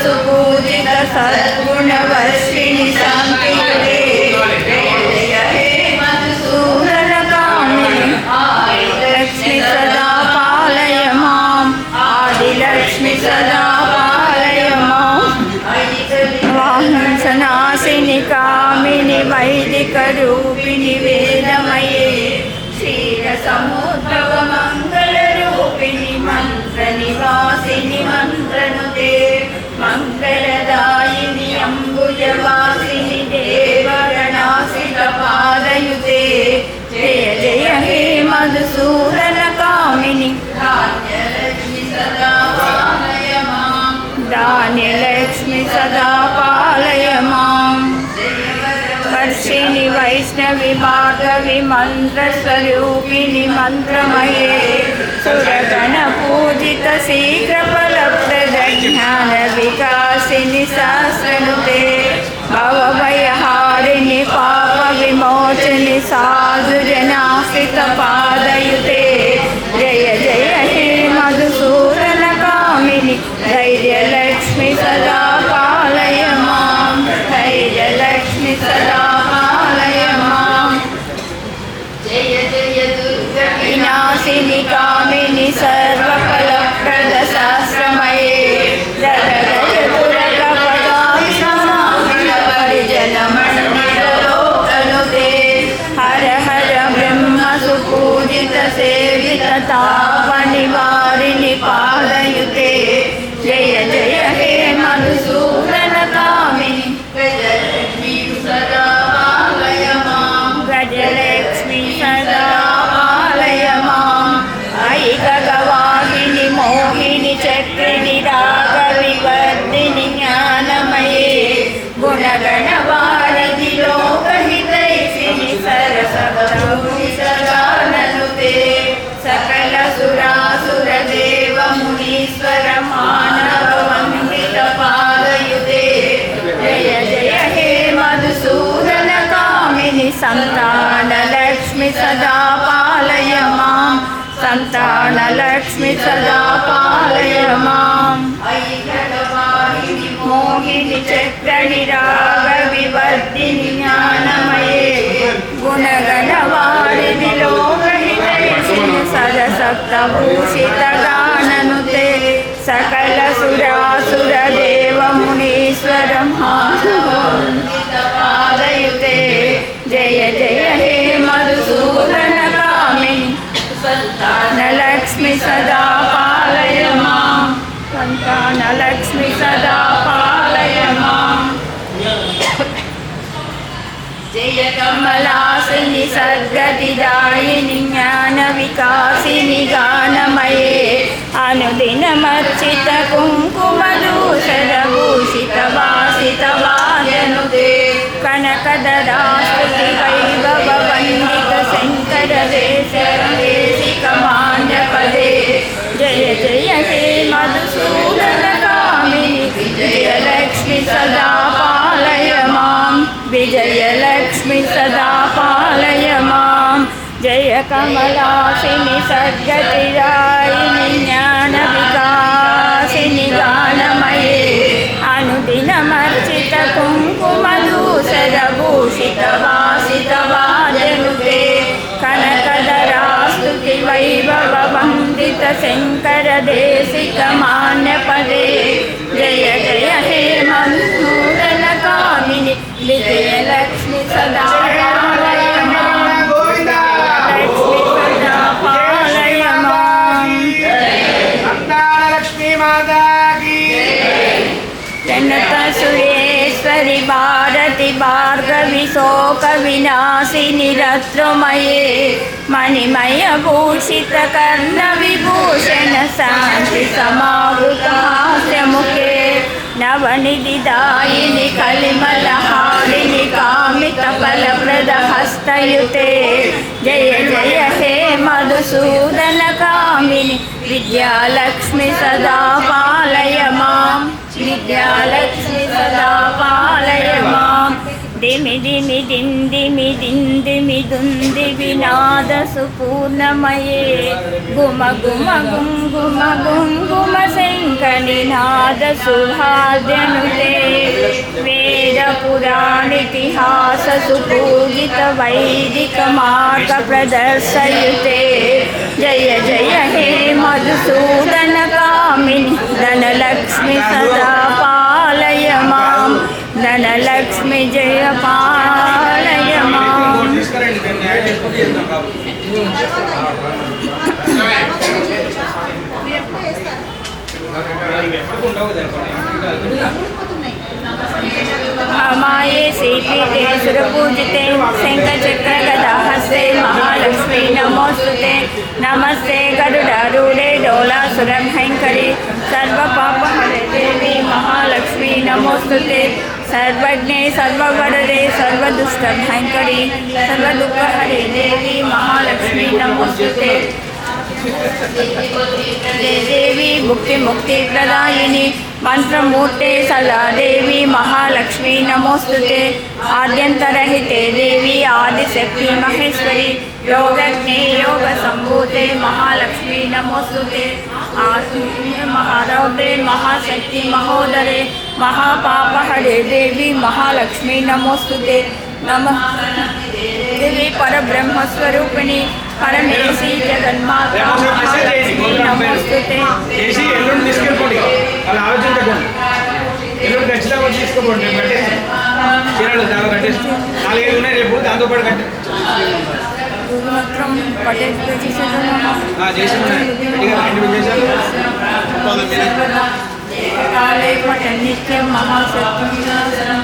सुपूजित सद्गुणवर्षिणि शान्तिदे जय हे मधुसूदनकामिनि आदिलक्ष्मि सदा पालय माम् आदिलक्ष्मि सदा पालय माम् वाहनसनाशिनि कामिनि वैदिकरूपिणि वेदमये क्षीरसमुद्भव मङ्गलरूपिणि मन्त्रनिवासिनि मन्त्रनुते मङ्गलदायिनि अम्बुजवासिनि देवगणासितपादयुते जय जय हे मधुसूदनकामिनि धान्यलक्ष्मि सदा पालय माम् धान्यलक्ष्मि सदा पालय माम् वर्षिणि वैष्णवि भार्गवि मन्त्रस्वरूपिणि मन्त्रमये सुरगणपूजित शीघ्रफलप्रद ज्ञानविकासिनि सहस्रनुते भवभयहारिणि पापविमोचनि साधुजनाश्रितपादयुते जय जय हे मधुसूदनकामिनि धैर्यलक्ष्मि सदा पालय माम् धैर्यलक्ष्मि सदा पालय माम् जय जय दुर्गविनाशिनि कामिनि सर्वफलप्रद सहस्रमये जय जय दुर्गपदाक्षमाभिनवरिजनमण्डितलोकनुते हर हर ब्रह्म सुपूजित सेवित तापनिवारिणि पादयुते जय जय हे मधुसूदनकामिनि गजलक्ष्मी सदा पालय माम् गजलक्ष्मी सदा पालय माम् अयि गगवाहिनि मोहिनि चक्रिणि रागविवर्धिनि ज्ञानमये गुणगणवारिधि लोकहितैषिणि सरसप्तभुवि सदाननुते सकल सुरासुरदेव मुनीश्वर मानव वन्दित पादयुते जय जय हे मधुसूदनकामिनि संतानलक्ष्मि सदा पालय माम् संतानलक्ष्मि सदा पालय माम् अयि गगवाहिनि मोहिनि चक्रणि रागविवर्धिनि ज्ञानमये गुणगणवारिधि लोकहितैषिणि सरसप्तभूषितगाननुते सकल सुरासुरदेव मुनीश्वर मानव वन्दित पादयुते जय जय हे मधुसूदनकामिनि संतानलक्ष्मि सदा पालय माम् संतानलक्ष्मि सदा पालय माम् जय कमलासिनि सद्गतिदायिनि ज्ञानविकासिनि गानमये अनुदिनमर्चित कुङ्कुमधूसरभूषितवासितवाजनुते कनकददास्तुति वैभववन्दित शङ्करदेशिकमान्यपदे जय जय हे मधुसूदनकामिनि विजयलक्ष्मि सदा पालय माम् विजयलक्ष्मि सदा पालय माम् जय कमलासिनि सद्गतिदायिनि ज्ञानविकासिनि गानमये अनुदिनमर्चित कुङ्कुमधूसरभूषितवासितवाजनुते कनकदरास्तुति वैभववन्दित शङ्करदेशिकमान्यपदे जय जय हे मधुसूदनकामिनि विजयलक्ष्मि सदा पालय माम् लक्ष्मि सदा पालय माम् लक्ष्मी माता की जनता सुरेश्वरि भारति भार्गवि शोकविनाशिनि रत्नमये मणिमयभूषित कर्णविभूषण शान्ति समावृतहास्यमुखे नवनिधिदायिनि कलिमलहारिणि कामितफलप्रदहस्तयुते जय जय हे मधुसूदनकामिनि विद्यालक्ष्मि सदा पालय माम् विद्यालक्ष्मि सदा पालय माम् दिमि दिमि दिं दिमि दिं दिमि దుంది వినాద సుపూర్ణమయే గుమ గుమ గుంగుమ గుంగుమ శంఖనినాద సుభాద్యనుతే వేద పురాణితిహాస సుపూజిత వైదిక మార్గ ప్రదర్శయుతే జయ జయ హే మధుసూదన కామిని ధనలక్ష్మి సదా పాలయ మాం ధనలక్ష్మి జయ పాలయ మాం. माये श्रीपीठे सुरपूजिते शंखचक्र गदाहस्ते महालक्ष्मी नमोस्तुते नमस्ते गरुडारूढे डोलासुरभयङ्करी सर्वपापहरे देवी महालक्ष्मी नमोस्तुते सर्वज्ञे सर्ववरदे सर्वदुष्टभयङ्करी सर्वदुःखहरे देवी महालक्ष्मी नमोस्तुते देवी मुक्ति मुक्ति प्रदायिनी मंत्रमूर्ते सदा देवी महालक्ष्मी नमोस्तुते आद्यंतरहिते देवी आदिशक्ति महेश्वरी योगज्ञे योग संभूते महालक्ष्मी नमोस्तुते महारौद्रे महाशक्ति महोदरे महापापहरे देवी महालक्ष्मी नमोस्तुते नमः देवी परब्रह्मस्वरूपिणी परमेशी जगन्माता महालक्ष्मी नमोस्तुते. ఎల్లుండి తీసుకెళ్ళిపోండి వాళ్ళు ఆలోచించకండి ఎల్లుండి ఖచ్చితంగా తీసుకోండి నేను కట్టేసి చీరలు దాని కట్టేసి 4-5 ఉన్నాయి రేపు దాంతో పాటు కట్టే నిత్యం మహాసత్యం